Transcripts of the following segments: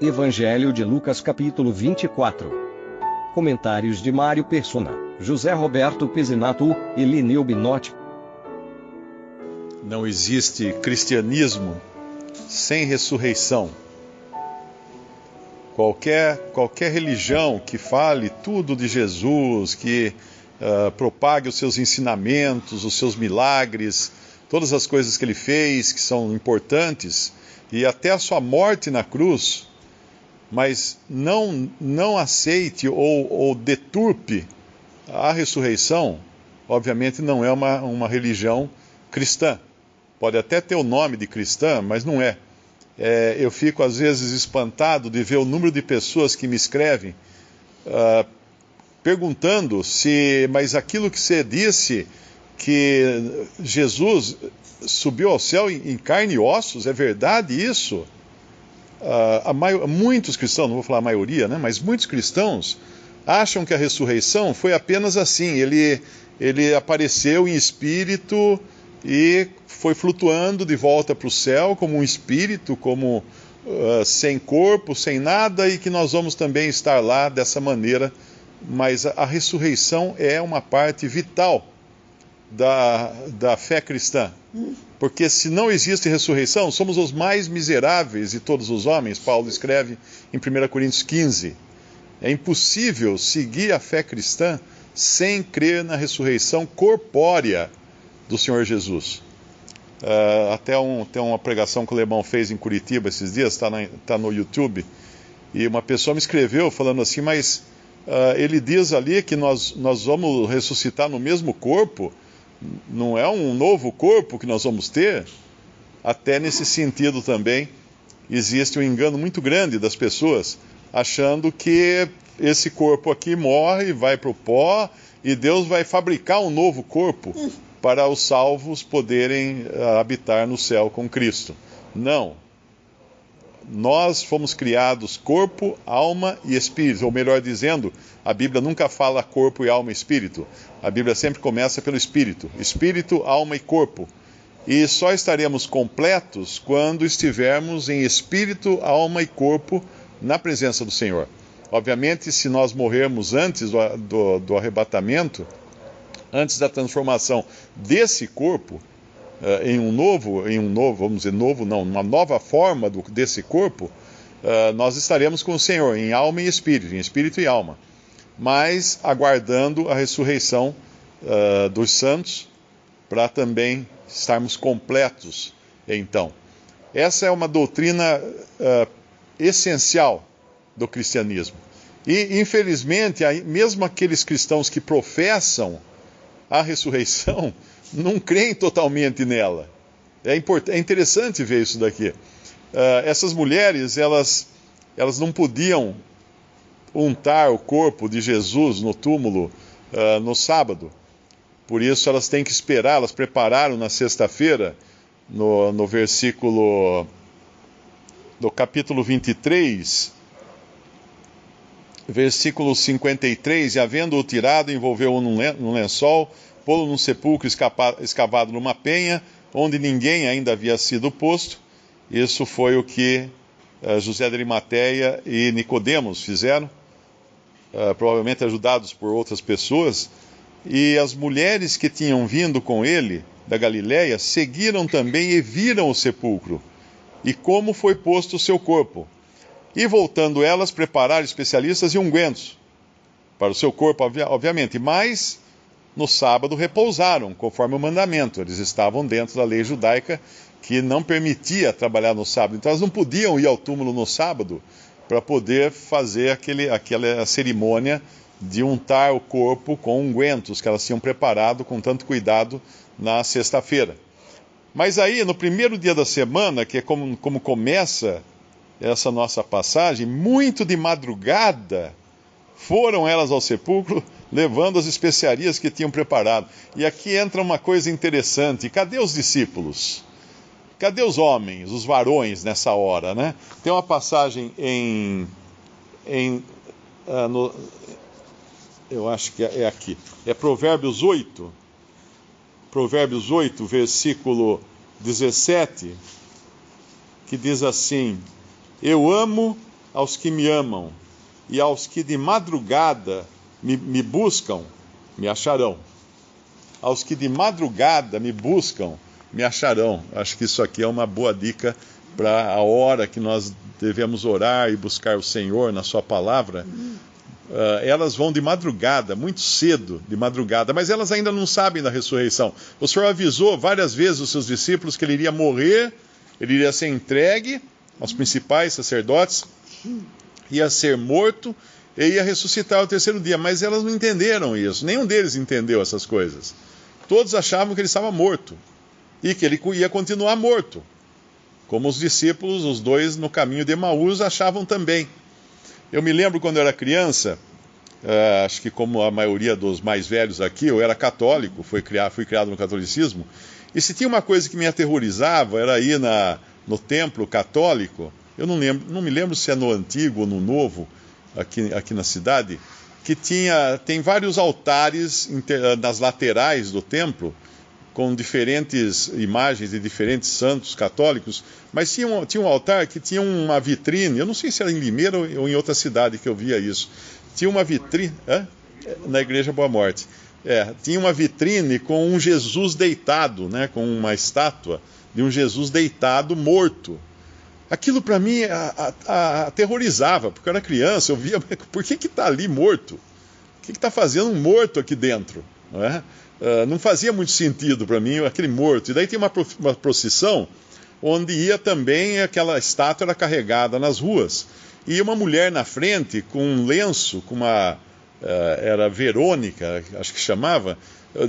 Evangelho de Lucas capítulo 24. Comentários de Mário Persona, José Roberto Pezzinato e Lineu Binotti. Não existe cristianismo sem ressurreição. Qualquer religião que fale tudo de Jesus, que propague os seus ensinamentos, os seus milagres, todas as coisas que ele fez, que são importantes, e até a sua morte na cruz, mas não aceite ou deturpe a ressurreição, obviamente não é uma religião cristã. Pode até ter o nome de cristã, mas não é. Eu fico às vezes espantado de ver o número de pessoas que me escrevem perguntando mas aquilo que você disse, que Jesus subiu ao céu em carne e ossos, é verdade isso? Muitos cristãos, não vou falar a maioria, né, mas muitos cristãos acham que a ressurreição foi apenas assim, ele apareceu em espírito e foi flutuando de volta para o céu como um espírito, sem corpo, sem nada, e que nós vamos também estar lá dessa maneira. Mas a ressurreição é uma parte vital da fé cristã. Porque se não existe ressurreição, somos os mais miseráveis de todos os homens, Paulo escreve em 1 Coríntios 15. É impossível seguir a fé cristã sem crer na ressurreição corpórea do Senhor Jesus. Tem uma pregação que o Alemão fez em Curitiba esses dias, está no YouTube, e uma pessoa me escreveu falando assim, mas ele diz ali que nós vamos ressuscitar no mesmo corpo, não é um novo corpo que nós vamos ter? Até nesse sentido também existe um engano muito grande das pessoas, achando que esse corpo aqui morre, vai para o pó, e Deus vai fabricar um novo corpo para os salvos poderem habitar no céu com Cristo. Não. Nós fomos criados corpo, alma e espírito, ou melhor dizendo, a Bíblia nunca fala corpo e alma e espírito. A Bíblia sempre começa pelo espírito. Espírito, alma e corpo. E só estaremos completos quando estivermos em espírito, alma e corpo na presença do Senhor. Obviamente, se nós morrermos antes do arrebatamento, antes da transformação desse corpo, em um novo, vamos dizer, uma nova forma desse corpo, nós estaremos com o Senhor em alma e espírito, em espírito e alma, mas aguardando a ressurreição dos santos, para também estarmos completos então. Essa é uma doutrina essencial do cristianismo. E, infelizmente, mesmo aqueles cristãos que professam a ressurreição não creem totalmente nela. É interessante ver isso daqui. Essas mulheres, elas não podiam untar o corpo de Jesus no túmulo no sábado. Por isso elas têm que esperar, elas prepararam na sexta-feira, no versículo do capítulo 23, versículo 53, e havendo-o tirado, envolveu-o num lençol, pô-lo num sepulcro escavado numa penha, onde ninguém ainda havia sido posto. Isso foi o que José de Arimateia e Nicodemos fizeram, provavelmente ajudados por outras pessoas. E as mulheres que tinham vindo com ele da Galiléia seguiram também e viram o sepulcro, e como foi posto o seu corpo. E voltando elas, prepararam especialistas e ungüentos para o seu corpo, obviamente, mas no sábado repousaram, conforme o mandamento. Eles estavam dentro da lei judaica, que não permitia trabalhar no sábado. Então elas não podiam ir ao túmulo no sábado para poder fazer aquela cerimônia de untar o corpo com ungüentos que elas tinham preparado com tanto cuidado na sexta-feira. Mas aí, no primeiro dia da semana, que é como começa essa nossa passagem, muito de madrugada, foram elas ao sepulcro, levando as especiarias que tinham preparado. E aqui entra uma coisa interessante. Cadê os discípulos? Cadê os homens, os varões nessa hora, né? Tem uma passagem eu acho que é aqui. É Provérbios 8, versículo 17, que diz assim: Eu amo aos que me amam, e aos que de madrugada me buscam, me acharão. Aos que de madrugada me buscam, me acharão. Acho que isso aqui é uma boa dica para a hora que nós devemos orar e buscar o Senhor na sua palavra. Elas vão de madrugada, muito cedo de madrugada, mas elas ainda não sabem da ressurreição. O Senhor avisou várias vezes os seus discípulos que ele iria morrer, ele iria ser entregue aos principais sacerdotes, ia ser morto e ia ressuscitar ao terceiro dia, mas elas não entenderam isso, nenhum deles entendeu essas coisas. Todos achavam que ele estava morto e que ele ia continuar morto, como os discípulos, os dois no caminho de Emaús, achavam também. Eu me lembro quando eu era criança, acho que como a maioria dos mais velhos aqui, eu era católico, fui criado no catolicismo, e se tinha uma coisa que me aterrorizava, era ir no templo católico, eu não me lembro se é no antigo ou no novo, aqui na cidade, que tem vários altares nas laterais do templo, com diferentes imagens de diferentes santos católicos, mas tinha um altar que tinha uma vitrine, eu não sei se era em Limeira ou em outra cidade que eu via isso, tinha uma vitrine, na Igreja Boa Morte, tinha uma vitrine com um Jesus deitado, né, com uma estátua de um Jesus deitado, morto. Aquilo para mim aterrorizava, porque eu era criança, eu via, por que está ali morto? O que está fazendo um morto aqui dentro? Não é? Não fazia muito sentido para mim aquele morto. E daí tinha uma procissão onde ia também, aquela estátua era carregada nas ruas. E uma mulher na frente com um lenço, era Verônica, acho que chamava,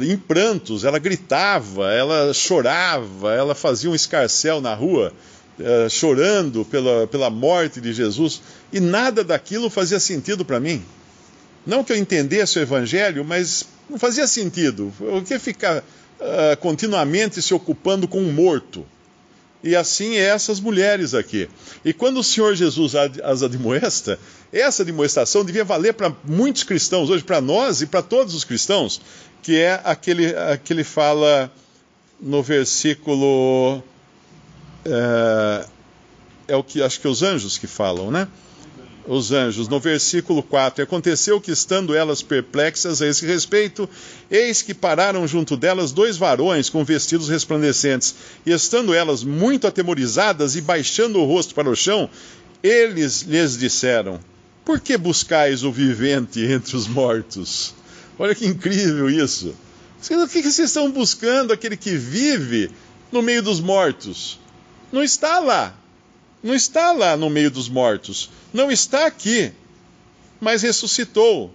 em prantos, ela gritava, ela chorava, ela fazia um escarcéu na rua, chorando pela morte de Jesus. E nada daquilo fazia sentido para mim. Não que eu entendesse o Evangelho, mas não fazia sentido. O que ficar continuamente se ocupando com um morto? E assim é essas mulheres aqui. E quando o Senhor Jesus as admoesta, essa admoestação devia valer para muitos cristãos hoje, para nós e para todos os cristãos, que é aquele que ele fala no versículo... é o que acho que os anjos que falam, né? Os anjos, no versículo 4, aconteceu que, estando elas perplexas a esse respeito, eis que pararam junto delas 2 varões com vestidos resplandecentes, e estando elas muito atemorizadas e baixando o rosto para o chão, eles lhes disseram: por que buscais o vivente entre os mortos? Olha que incrível isso! O que vocês estão buscando? Aquele que vive no meio dos mortos. Não está lá. Não está lá no meio dos mortos. Não está aqui, mas ressuscitou.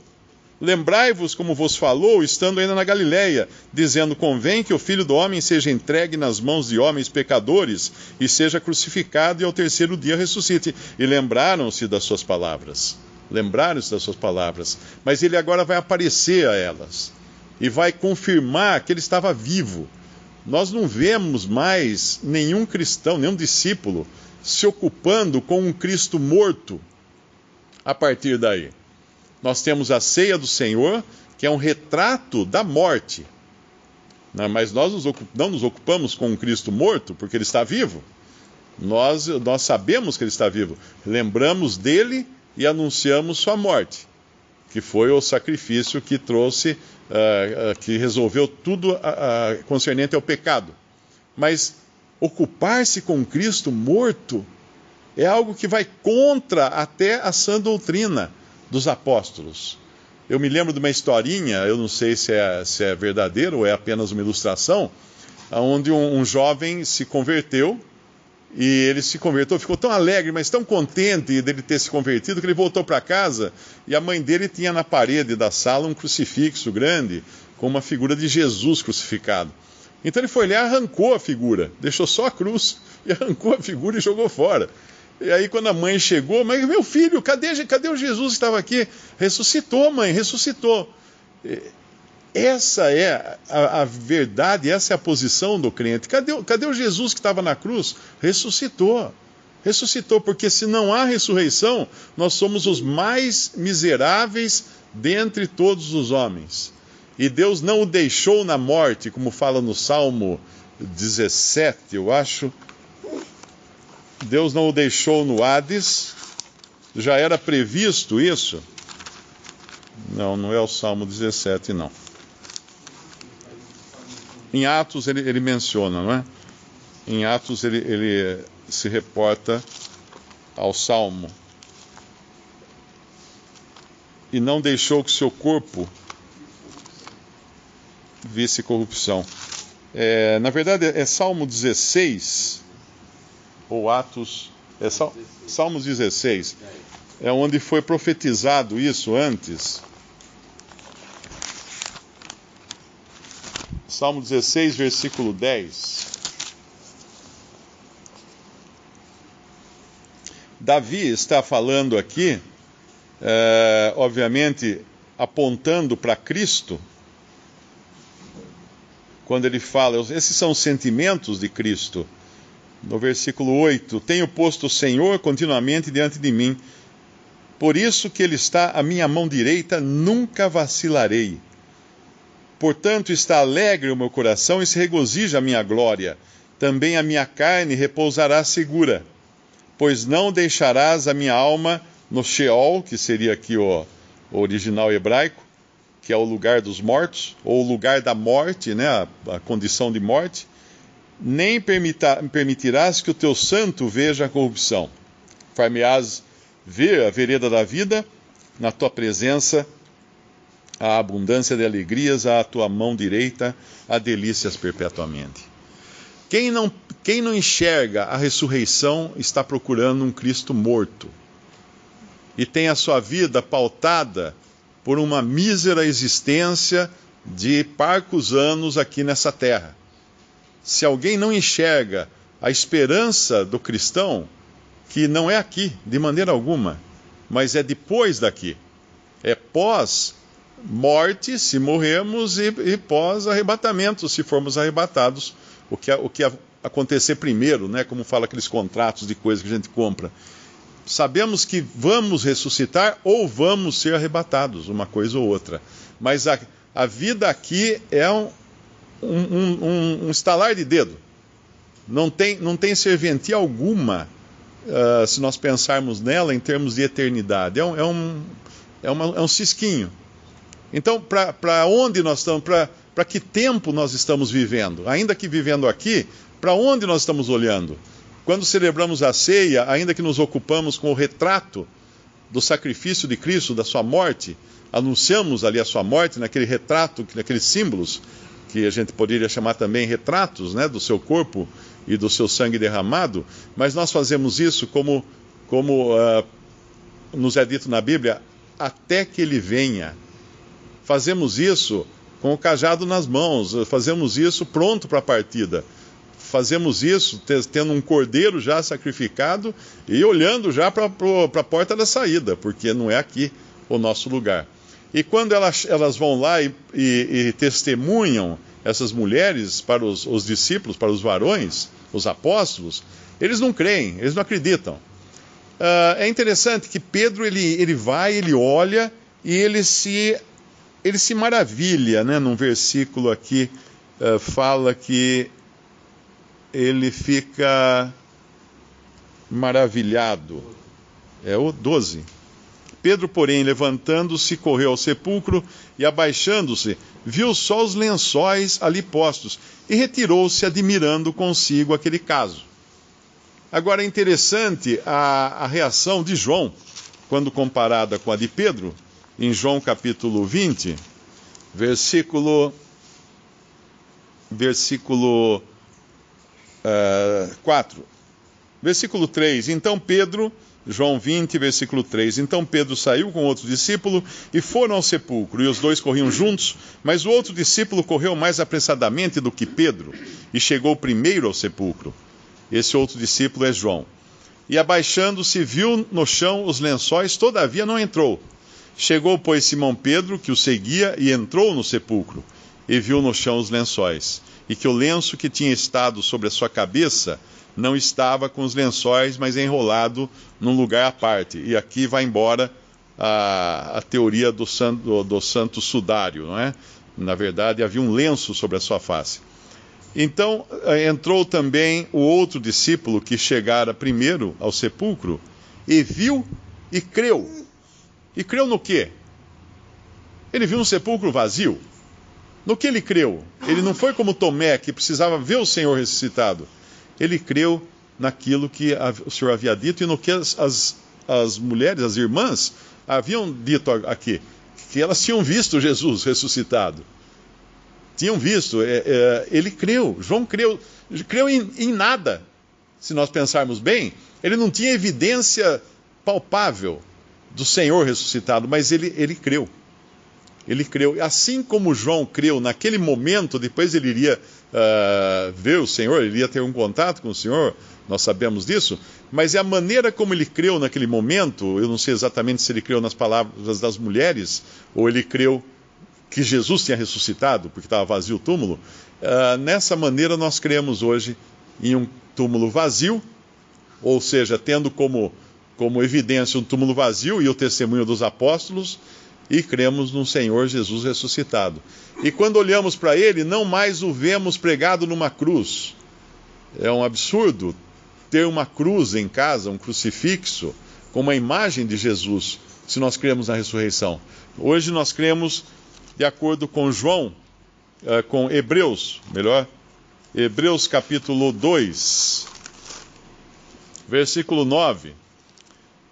Lembrai-vos como vos falou, estando ainda na Galileia, dizendo: convém que o Filho do Homem seja entregue nas mãos de homens pecadores, e seja crucificado, e ao terceiro dia ressuscite. E lembraram-se das suas palavras. Lembraram-se das suas palavras. Mas ele agora vai aparecer a elas, e vai confirmar que ele estava vivo. Nós não vemos mais nenhum cristão, nenhum discípulo, se ocupando com um Cristo morto a partir daí. Nós temos a ceia do Senhor, que é um retrato da morte. Mas nós não nos ocupamos com um Cristo morto, porque ele está vivo. Nós sabemos que ele está vivo. Lembramos dele e anunciamos sua morte, que foi o sacrifício que trouxe, que resolveu tudo concernente ao pecado. Mas ocupar-se com Cristo morto é algo que vai contra até a sã doutrina dos apóstolos. Eu me lembro de uma historinha, eu não sei se é verdadeiro ou é apenas uma ilustração, onde um jovem se converteu, e ele se converteu, ficou tão alegre, mas tão contente dele ter se convertido, que ele voltou para casa, e a mãe dele tinha na parede da sala um crucifixo grande, com uma figura de Jesus crucificado. Então ele foi lá e arrancou a figura, deixou só a cruz, e arrancou a figura e jogou fora. E aí quando a mãe chegou: mas meu filho, cadê o Jesus que estava aqui? Ressuscitou, mãe, ressuscitou. Essa é a verdade, essa é a posição do crente. Cadê o Jesus que estava na cruz? Ressuscitou. Ressuscitou, porque se não há ressurreição, nós somos os mais miseráveis dentre todos os homens. E Deus não o deixou na morte, como fala no Salmo 17, eu acho. Deus não o deixou no Hades, já era previsto isso? Não, não é o Salmo 17, não. Em Atos ele menciona, não é? Em Atos ele se reporta ao Salmo. E não deixou que seu corpo visse corrupção. Na verdade é Salmo 16, ou Atos, Salmos 16, é onde foi profetizado isso antes. Salmo 16, versículo 10. Davi está falando aqui, obviamente, apontando para Cristo, quando ele fala, esses são os sentimentos de Cristo. No versículo 8, tenho posto o Senhor continuamente diante de mim, por isso que ele está à minha mão direita, nunca vacilarei. Portanto está alegre o meu coração e se regozija a minha glória. Também a minha carne repousará segura, pois não deixarás a minha alma no Sheol, que seria aqui o original hebraico, que é o lugar dos mortos, ou o lugar da morte, né, a condição de morte, nem permitirás que o teu santo veja a corrupção. Far-me-ás ver a vereda da vida, na tua presença a abundância de alegrias, à tua mão direita há delícias perpetuamente. Quem não enxerga a ressurreição está procurando um Cristo morto e tem a sua vida pautada por uma mísera existência de parcos anos aqui nessa terra. Se alguém não enxerga a esperança do cristão, que não é aqui, de maneira alguma, mas é depois daqui, é pós-morte, se morrermos, e pós-arrebatamento, se formos arrebatados, o que acontecer primeiro, né, como fala aqueles contratos de coisas que a gente compra. Sabemos que vamos ressuscitar ou vamos ser arrebatados, uma coisa ou outra. Mas a vida aqui é um estalar de dedo. Não tem serventia alguma, se nós pensarmos nela em termos de eternidade. É um cisquinho. Então, para onde nós estamos, para que tempo nós estamos vivendo? Ainda que vivendo aqui, para onde nós estamos olhando? Quando celebramos a ceia, ainda que nos ocupamos com o retrato do sacrifício de Cristo, da sua morte, anunciamos ali a sua morte, naquele retrato, naqueles símbolos, que a gente poderia chamar também retratos, né, do seu corpo e do seu sangue derramado, mas nós fazemos isso como nos é dito na Bíblia, até que ele venha. Fazemos isso com o cajado nas mãos, fazemos isso pronto para a partida. Fazemos isso tendo um cordeiro já sacrificado e olhando já para a porta da saída, porque não é aqui o nosso lugar. E quando elas vão lá e testemunham essas mulheres para os discípulos, para os varões, os apóstolos, eles não creem, eles não acreditam. É interessante que Pedro ele vai, ele olha e ele se maravilha, né? Num versículo aqui fala que ele fica maravilhado. É o 12. Pedro, porém, levantando-se, correu ao sepulcro e, abaixando-se, viu só os lençóis ali postos e retirou-se, admirando consigo aquele caso. Agora é interessante a reação de João, quando comparada com a de Pedro, em João capítulo 20, versículo 4. Versículo 3. Então Pedro, João 20, versículo 3. Então Pedro saiu com outro discípulo e foram ao sepulcro, e os dois corriam juntos, mas o outro discípulo correu mais apressadamente do que Pedro, e chegou primeiro ao sepulcro. Esse outro discípulo é João. E abaixando-se, viu no chão os lençóis, todavia não entrou. Chegou, pois, Simão Pedro, que o seguia, e entrou no sepulcro, e viu no chão os lençóis, e que o lenço que tinha estado sobre a sua cabeça não estava com os lençóis, mas enrolado num lugar à parte. E aqui vai embora a teoria do santo sudário, não é? Na verdade, havia um lenço sobre a sua face. Então, entrou também o outro discípulo que chegara primeiro ao sepulcro, e viu e creu. E creu no quê? Ele viu um sepulcro vazio. No que ele creu? Ele não foi como Tomé, que precisava ver o Senhor ressuscitado. Ele creu naquilo que o Senhor havia dito e no que as mulheres, as irmãs, haviam dito aqui. Que elas tinham visto Jesus ressuscitado. Tinham visto. Ele creu. João creu em nada. Se nós pensarmos bem, ele não tinha evidência palpável do Senhor ressuscitado, mas ele creu. Ele creu. Assim como João creu naquele momento, depois ele iria ver o Senhor, ele iria ter um contato com o Senhor, nós sabemos disso, mas é a maneira como ele creu naquele momento. Eu não sei exatamente se ele creu nas palavras das mulheres, ou ele creu que Jesus tinha ressuscitado, porque estava vazio o túmulo. Nessa maneira nós cremos hoje em um túmulo vazio, ou seja, tendo como evidência um túmulo vazio e o testemunho dos apóstolos, e cremos no Senhor Jesus ressuscitado. E quando olhamos para ele, não mais o vemos pregado numa cruz. É um absurdo ter uma cruz em casa, um crucifixo, com uma imagem de Jesus, se nós cremos na ressurreição. Hoje nós cremos, de acordo com João, com Hebreus capítulo 2, versículo 9.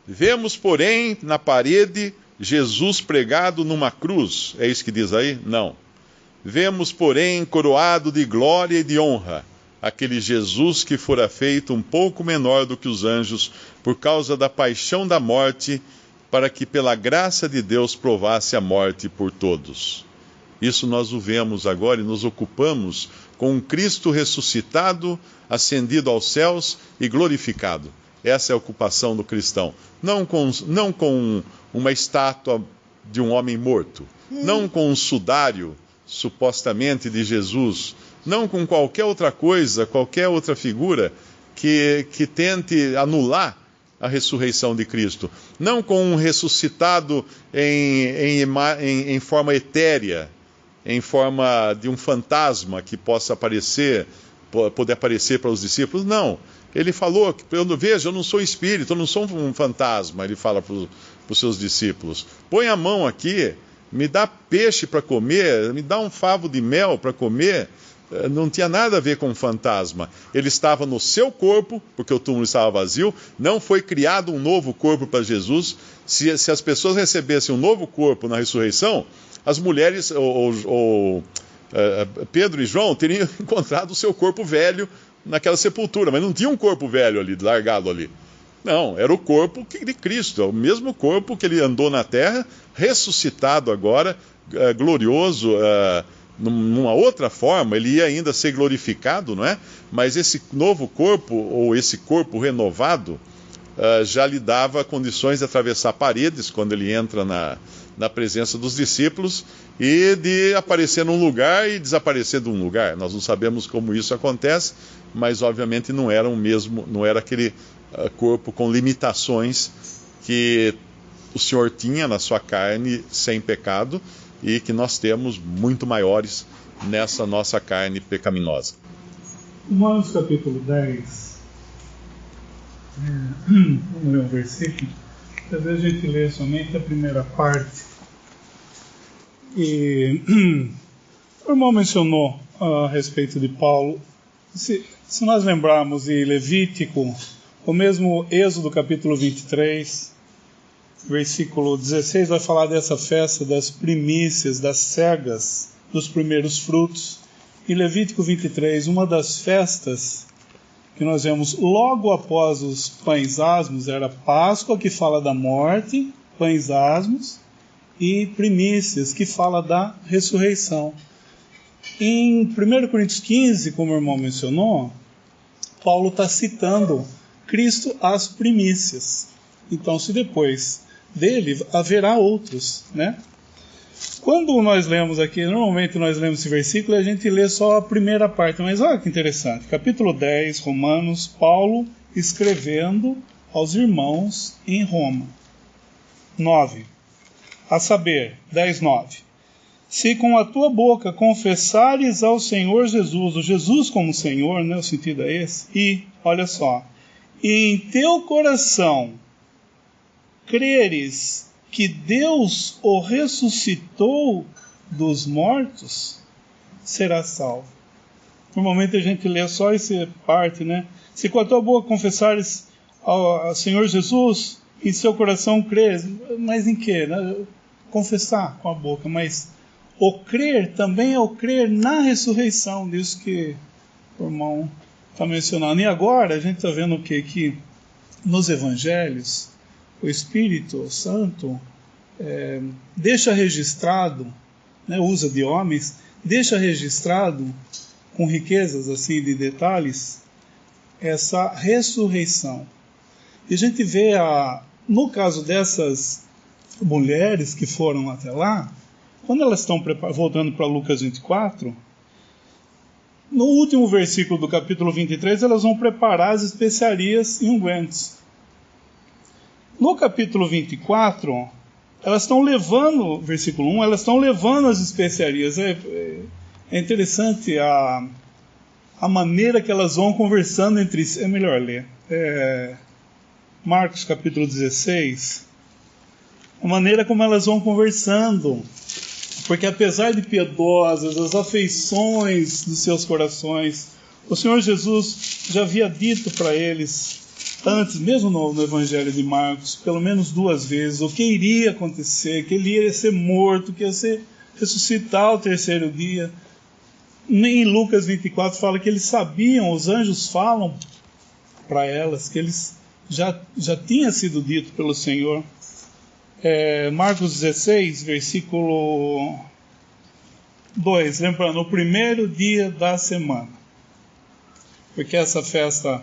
Vemos, porém, na parede Jesus pregado numa cruz. É isso que diz aí? Não. Vemos, porém, coroado de glória e de honra, aquele Jesus que fora feito um pouco menor do que os anjos, por causa da paixão da morte, para que pela graça de Deus provasse a morte por todos. Isso nós o vemos agora e nos ocupamos com um Cristo ressuscitado, ascendido aos céus e glorificado. Essa é a ocupação do cristão. Não com uma estátua de um homem morto, não com um sudário, supostamente, de Jesus, não com qualquer outra coisa, qualquer outra figura que tente anular a ressurreição de Cristo. Não com um ressuscitado em forma etérea, em forma de um fantasma que possa poder aparecer para os discípulos. Não. Ele falou, veja, eu não sou espírito, eu não sou um fantasma, ele fala para os seus discípulos. Põe a mão aqui, me dá peixe para comer, me dá um favo de mel para comer. Não tinha nada a ver com um fantasma. Ele estava no seu corpo, porque o túmulo estava vazio, não foi criado um novo corpo para Jesus. Se as pessoas recebessem um novo corpo na ressurreição, as mulheres, Pedro e João, teriam encontrado o seu corpo velho naquela sepultura, mas não tinha um corpo velho ali, largado ali. Não, era o corpo de Cristo, é o mesmo corpo que ele andou na terra, ressuscitado agora, glorioso, numa outra forma. Ele ia ainda ser glorificado, não é? Mas esse novo corpo, ou esse corpo renovado, já lhe dava condições de atravessar paredes quando ele entra na presença dos discípulos, e de aparecer num lugar e desaparecer de um lugar. Nós não sabemos como isso acontece, mas obviamente não era aquele corpo com limitações que o Senhor tinha na sua carne sem pecado, e que nós temos muito maiores nessa nossa carne pecaminosa. Romanos capítulo 10, vamos ler um versículo. Às vezes a gente lê somente a primeira parte. E o irmão mencionou a respeito de Paulo. Se nós lembrarmos de Levítico, ou mesmo Êxodo capítulo 23, versículo 16, vai falar dessa festa das primícias, das cegas, dos primeiros frutos. E Levítico 23, uma das festas que nós vemos logo após os pães asmos, era Páscoa, que fala da morte, pães asmos, e primícias, que fala da ressurreição. Em 1 Coríntios 15, como o irmão mencionou, Paulo está citando Cristo as primícias. Então, se depois dele haverá outros, né? Quando nós lemos aqui, normalmente nós lemos esse versículo e a gente lê só a primeira parte, mas olha que interessante, capítulo 10, Romanos, Paulo escrevendo aos irmãos em Roma. 9, a saber, 10:9. Se com a tua boca confessares ao Senhor Jesus, o Jesus como Senhor, né, o sentido é esse, e, olha só, e em teu coração creres que Deus o ressuscitou dos mortos, será salvo. Normalmente a gente lê só essa parte, né? Se com a tua boca confessares ao Senhor Jesus, em seu coração crer, mas em quê? Confessar com a boca, mas o crer também é o crer na ressurreição, disso que o irmão está mencionando. E agora a gente está vendo o quê? Que nos evangelhos o Espírito Santo deixa registrado, né, usa de homens, deixa registrado com riquezas assim de detalhes essa ressurreição. E a gente vê, no caso dessas mulheres que foram até lá, quando elas estão voltando para Lucas 24, no último versículo do capítulo 23, elas vão preparar as especiarias e ungüentos. No capítulo 24, elas estão levando, versículo 1, elas estão levando as especiarias. É interessante a maneira que elas vão conversando entre si. É melhor ler. Marcos capítulo 16. A maneira como elas vão conversando. Porque apesar de piedosas, as afeições dos seus corações, o Senhor Jesus já havia dito para eles, antes, mesmo no Evangelho de Marcos, pelo menos 2 vezes, o que iria acontecer, que ele ia ser morto, que ia ser ressuscitar ao 3º dia. Em Lucas 24 fala que eles sabiam, os anjos falam para elas, que eles já tinha sido dito pelo Senhor. Marcos 16, versículo 2, lembrando, o primeiro dia da semana, porque essa festa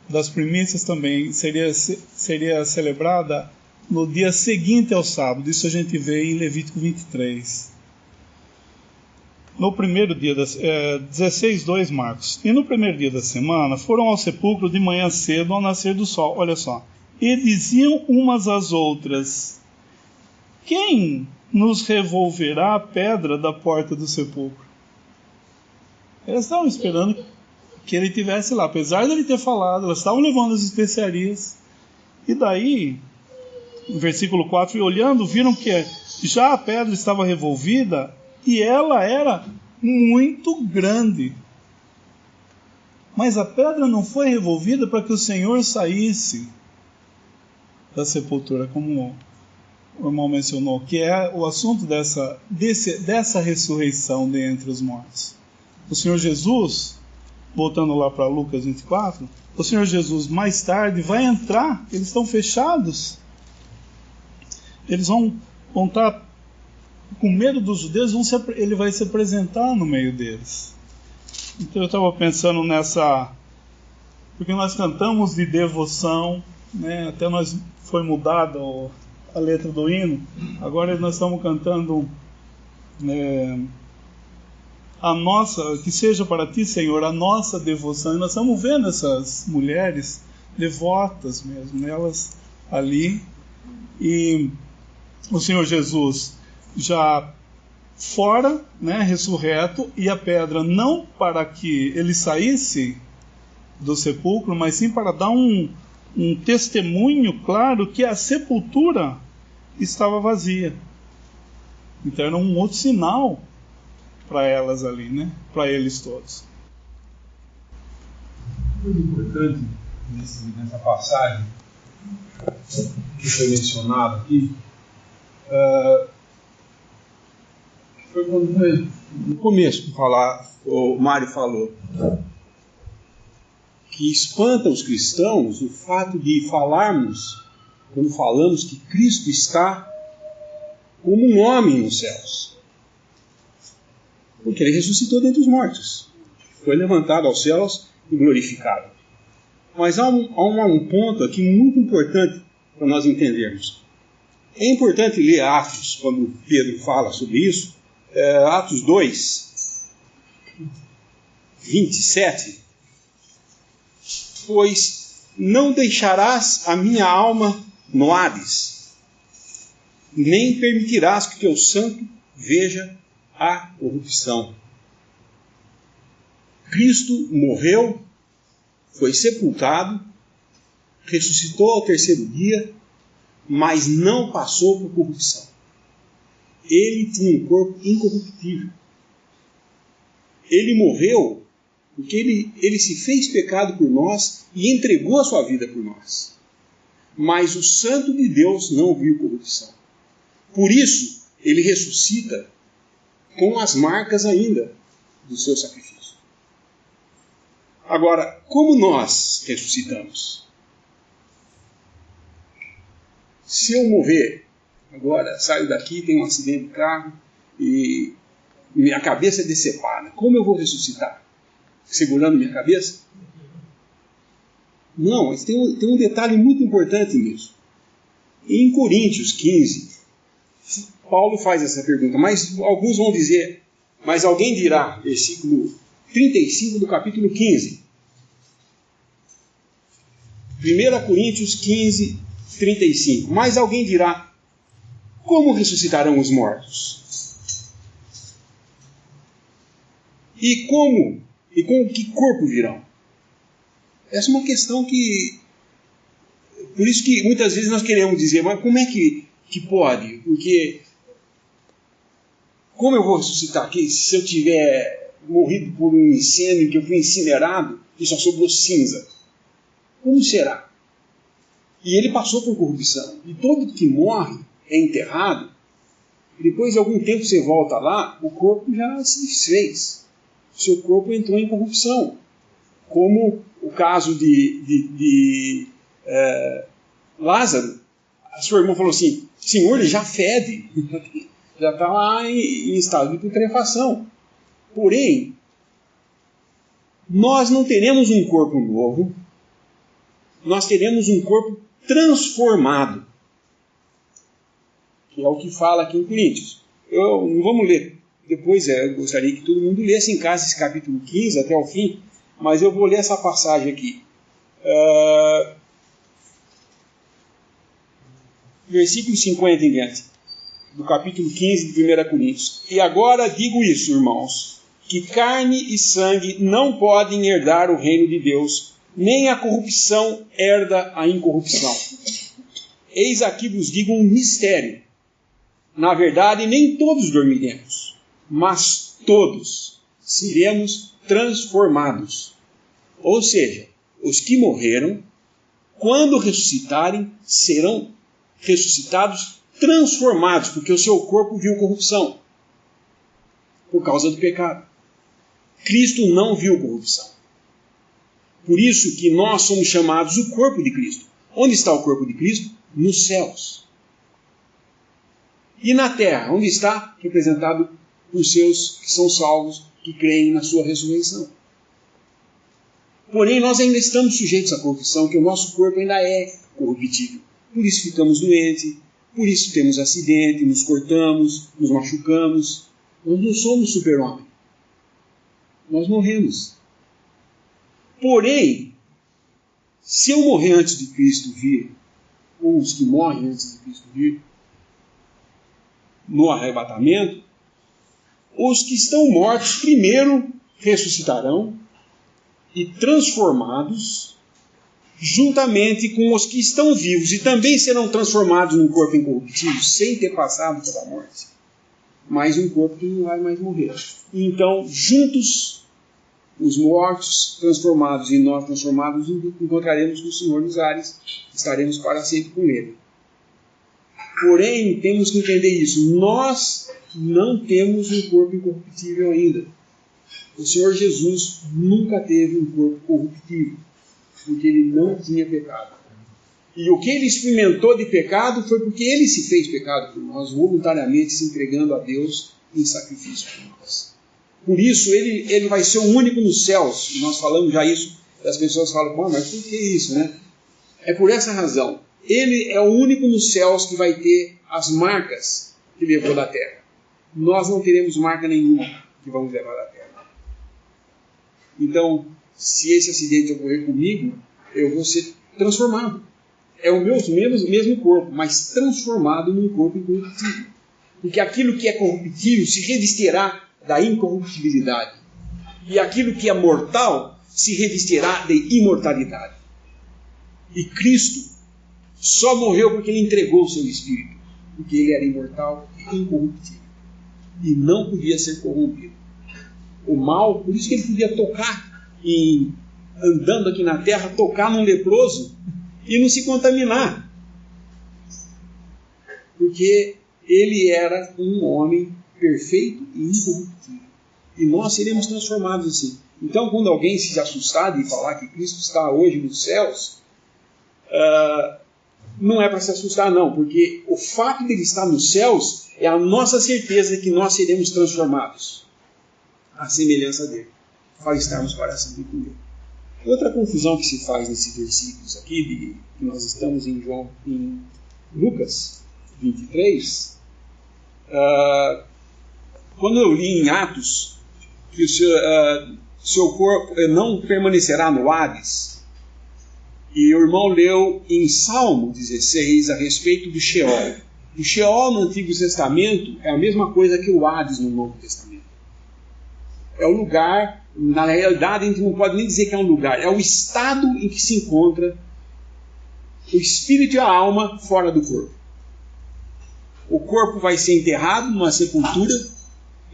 das primícias também seria celebrada no dia seguinte ao sábado. Isso a gente vê em Levítico 23. No primeiro dia 16:2, Marcos. E no primeiro dia da semana foram ao sepulcro de manhã cedo ao nascer do sol. Olha só. E diziam umas às outras: quem nos revolverá a pedra da porta do sepulcro? Eles estavam esperando que ele estivesse lá. Apesar de ele ter falado, elas estavam levando as especiarias. E daí, no versículo 4, e olhando, viram que já a pedra estava revolvida e ela era muito grande. Mas a pedra não foi revolvida para que o Senhor saísse da sepultura, como o irmão mencionou, que é o assunto dessa ressurreição dentre os mortos. O Senhor Jesus, voltando lá para Lucas 24, o Senhor Jesus mais tarde vai entrar, eles estão fechados, eles vão estar com medo dos judeus, ele vai se apresentar no meio deles. Então eu estava pensando nessa, porque nós cantamos de devoção, né? Até foi mudada a letra do hino, agora nós estamos cantando a nossa, que seja para ti, Senhor, a nossa devoção. E nós estamos vendo essas mulheres devotas mesmo, elas ali, e o Senhor Jesus já fora, né, ressurreto, e a pedra não para que ele saísse do sepulcro, mas sim para dar um testemunho claro que a sepultura estava vazia. Então era um outro sinal para elas ali, né? Para eles todos. Muito importante nessa passagem que foi mencionada aqui, foi quando no começo o Mário falou que espanta os cristãos o fato de falarmos, quando falamos que Cristo está como um homem nos céus. Porque ele ressuscitou dentre os mortos. Foi levantado aos céus e glorificado. Mas há um ponto aqui muito importante para nós entendermos. É importante ler Atos, quando Pedro fala sobre isso. Atos 2, 27. Pois não deixarás a minha alma no Hades, nem permitirás que teu santo veja a corrupção. Cristo morreu, foi sepultado, ressuscitou ao 3º dia, mas não passou por corrupção. Ele tinha um corpo incorruptível. Ele morreu porque ele se fez pecado por nós e entregou a sua vida por nós. Mas o Santo de Deus não viu corrupção. Por isso, ele ressuscita com as marcas ainda do seu sacrifício. Agora, como nós ressuscitamos? Se eu morrer agora, saio daqui, tenho um acidente de carro e minha cabeça é decepada, como eu vou ressuscitar? Segurando minha cabeça? Não, mas tem um detalhe muito importante nisso. Em Coríntios 15, Paulo faz essa pergunta, mas alguns vão dizer, mas alguém dirá, versículo 35 do capítulo 15. 1 Coríntios 15, 35. Mas alguém dirá, como ressuscitarão os mortos? E com que corpo virão? Essa é uma questão que... Por isso que muitas vezes nós queremos dizer, mas como é que pode? Porque como eu vou ressuscitar aqui se eu tiver morrido por um incêndio, que eu fui incinerado e só sobrou cinza? Como será? E ele passou por corrupção. E todo que morre é enterrado. Depois de algum tempo você volta lá, o corpo já se desfez. O seu corpo entrou em corrupção. Como o caso de Lázaro. A sua irmã falou assim, Senhor, ele já fede. Já está lá em estado de putrefação. Porém, nós não teremos um corpo novo. Nós teremos um corpo transformado. Que é o que fala aqui em Coríntios. Não vamos ler. Depois eu gostaria que todo mundo lesse em casa esse capítulo 15 até o fim. Mas eu vou ler essa passagem aqui. Versículo 50 em diante. Do capítulo 15 de 1 Coríntios. E agora digo isso, irmãos, que carne e sangue não podem herdar o reino de Deus, nem a corrupção herda a incorrupção. Eis aqui vos digo um mistério. Na verdade, nem todos dormiremos, mas todos seremos transformados. Ou seja, os que morreram, quando ressuscitarem, serão ressuscitados transformados, porque o seu corpo viu corrupção por causa do pecado. Cristo não viu corrupção. Por isso que nós somos chamados o corpo de Cristo. Onde está o corpo de Cristo? Nos céus. E na terra, onde está? Representado por seus que são salvos, que creem na sua ressurreição. Porém, nós ainda estamos sujeitos à corrupção, que o nosso corpo ainda é corruptível. Por isso ficamos doentes, por isso temos acidente, nos cortamos, nos machucamos. Nós não somos super-homem. Nós morremos. Porém, se eu morrer antes de Cristo vir, ou os que morrem antes de Cristo vir, no arrebatamento, os que estão mortos primeiro ressuscitarão e transformados juntamente com os que estão vivos e também serão transformados num corpo incorruptível, sem ter passado pela morte, mas um corpo que não vai mais morrer. E então, juntos, os mortos transformados e nós transformados, encontraremos com o Senhor nos ares, estaremos para sempre com Ele. Porém, temos que entender isso. Nós não temos um corpo incorruptível ainda. O Senhor Jesus nunca teve um corpo corruptível, porque Ele não tinha pecado. E o que Ele experimentou de pecado foi porque Ele se fez pecado por nós, voluntariamente se entregando a Deus em sacrifício por nós. Por isso, ele vai ser o único nos céus. E nós falamos já isso, as pessoas falam, mas por que isso, né? É por essa razão. Ele é o único nos céus que vai ter as marcas que levou da terra. Nós não teremos marca nenhuma que vamos levar da terra. Então, se esse acidente ocorrer comigo, eu vou ser transformado. É o mesmo corpo, mas transformado num corpo incorruptível. Porque aquilo que é corruptível se revestirá da incorruptibilidade. E aquilo que é mortal se revestirá de imortalidade. E Cristo Só morreu porque ele entregou o seu espírito, porque ele era imortal e incorruptível e não podia ser corrompido. O mal, por isso que ele podia tocar, andando aqui na terra, tocar num leproso e não se contaminar, porque ele era um homem perfeito e incorruptível. E nós seremos transformados assim. Então, quando alguém se assustar de falar que Cristo está hoje nos céus, não é para se assustar, não, porque o fato de ele estar nos céus é a nossa certeza de que nós seremos transformados à semelhança dele, para estarmos para sempre com ele. Outra confusão que se faz nesses versículos aqui, que nós estamos em Lucas 23, quando eu li em Atos que o seu corpo não permanecerá no Hades, e o irmão leu em Salmo 16 a respeito do Sheol. O Sheol no Antigo Testamento é a mesma coisa que o Hades no Novo Testamento. É o lugar, na realidade a gente não pode nem dizer que é um lugar, é o estado em que se encontra o espírito e a alma fora do corpo. O corpo vai ser enterrado numa sepultura,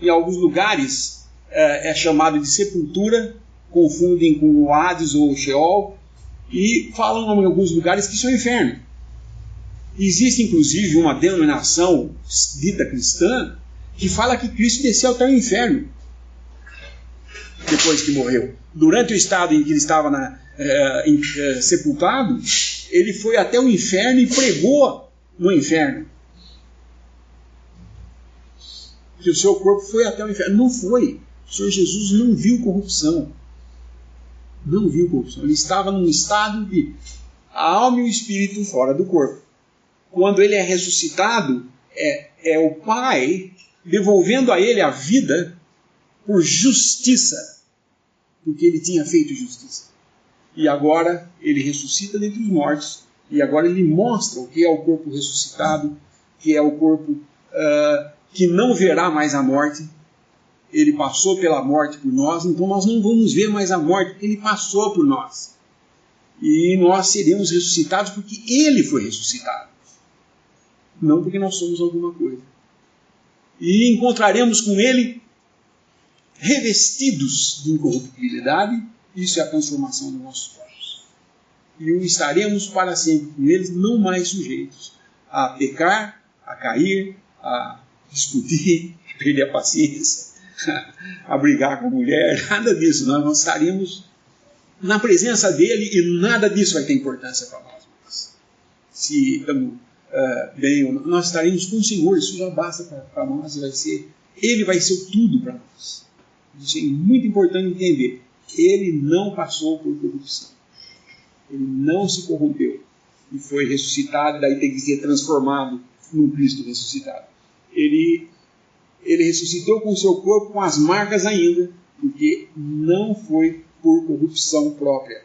em alguns lugares é chamado de sepultura, confundem com o Hades ou o Sheol, e falam em alguns lugares que isso é o inferno. Existe inclusive uma denominação dita cristã que fala que Cristo desceu até o inferno depois que morreu. Durante o estado em que ele estava sepultado, ele foi até o inferno e pregou no inferno. Que o seu corpo foi até o inferno. Não foi. O Senhor Jesus não viu corrupção. Não viu corrupção. Ele estava num estado de a alma e o espírito fora do corpo. Quando ele é ressuscitado, é o Pai devolvendo a ele a vida por justiça, porque ele tinha feito justiça. E agora ele ressuscita dentre os mortos, e agora ele mostra o que é o corpo ressuscitado, que é o corpo que não verá mais a morte. Ele passou pela morte por nós, então nós não vamos ver mais a morte, porque ele passou por nós. E nós seremos ressuscitados porque ele foi ressuscitado, não porque nós somos alguma coisa. E encontraremos com ele revestidos de incorruptibilidade. Isso é a transformação dos nossos corpos. E estaremos para sempre com eles, não mais sujeitos a pecar, a cair, a discutir, a perder a paciência, a brigar com a mulher, nada disso. Nós estaremos na presença dele e nada disso vai ter importância para nós. Mas, se estamos bem ou não, nós estaremos com o Senhor, isso já basta para nós, ele vai ser tudo para nós. Isso é muito importante entender. Ele não passou por corrupção. Ele não se corrompeu e foi ressuscitado, daí tem que ser transformado num Cristo ressuscitado. Ele ressuscitou com o seu corpo com as marcas ainda, porque não foi por corrupção própria.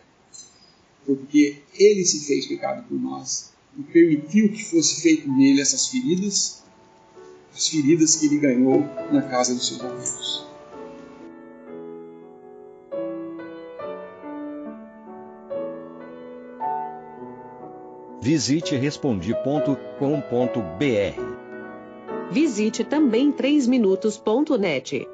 Foi porque ele se fez pecado por nós e permitiu que fosse feito nele essas feridas, as feridas que ele ganhou na casa dos seus amigos. Visite Respondi.com.br. Visite também 3minutos.net.